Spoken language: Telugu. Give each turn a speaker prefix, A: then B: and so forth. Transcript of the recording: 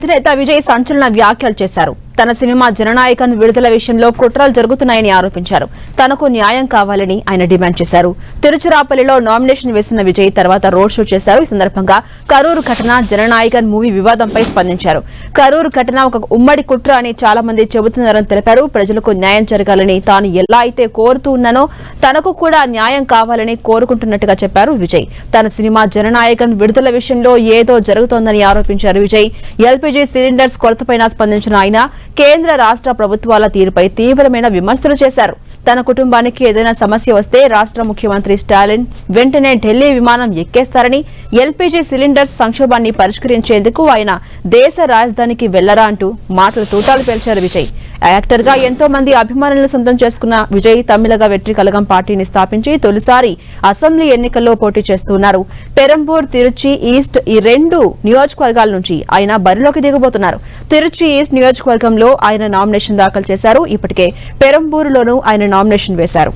A: అధినేత విజయ్ సంచలన వ్యాఖ్యలు చేశారు. తన సినిమా జననాయకన్ విడుదల విషయంలో కుట్రలు జరుగుతున్నాయని ఆరోపించారు. తనకు న్యాయం కావాలని ఆయన డిమాండ్ చేశారు. తిరుచిరాపల్లిలో నామినేషన్ వేసిన విజయ్ తర్వాత రోడ్ షో చేశారు. ఈ సందర్భంగా కరూరు ఘటన, జననాయకన్ మూవీ వివాదంపై స్పందించారు. కరూరు ఘటన ఒక ఉమ్మడి కుట్ర అని చాలా మంది చెబుతున్నారని తెలిపారు. ప్రజలకు న్యాయం జరగాలని తాను ఎలా అయితే కోరుతూ ఉన్నానో తనకు కూడా న్యాయం కావాలని కోరుకుంటున్నట్టుగా చెప్పారు విజయ్. తన సినిమా జననాయకన్ విడుదల విషయంలో ఏదో జరుగుతోందని ఆరోపించారు విజయ్. ఎల్పీజీ సిలిండర్స్ కొరతపైన స్పందించిన ఆయన కేంద్ర రాష్ట్ర ప్రభుత్వాల తీరుపై తీవ్రమైన విమర్శలు చేశారు. తన కుటుంబానికి ఏదైనా సమస్య వస్తే రాష్ట్ర ముఖ్యమంత్రి స్టాలిన్ వెంటనే ఢిల్లీ విమానం ఎక్కేస్తారని, ఎల్పీజీ సిలిండర్స్ సంక్షోభాన్ని పరిష్కరించేందుకు ఆయన దేశ రాజధానికి వెళ్లరా అంటూ మాటలు తూటాలు పేల్చారు విజయ్. యాక్టర్ గా ఎంతో మంది అభిమానులను సొంతం చేసుకున్న విజయ్ తమిళగా వెట్రి కలగం పార్టీని స్థాపించి తొలిసారి అసెంబ్లీ ఎన్నికల్లో పోటీ చేస్తున్నారు. పెరంబూర్, తిరుచి ఈస్ట్ ఈ రెండు నియోజకవర్గాల నుంచి ఆయన బరిలోకి దిగబోతున్నారు. తిరుచి ఈస్ట్ నియోజకవర్గంలో ఆయన నామినేషన్ దాఖలు చేశారు. ఇప్పటికే పెరంబూరులోనూ ఆయన నామినేషన్ వేశారు.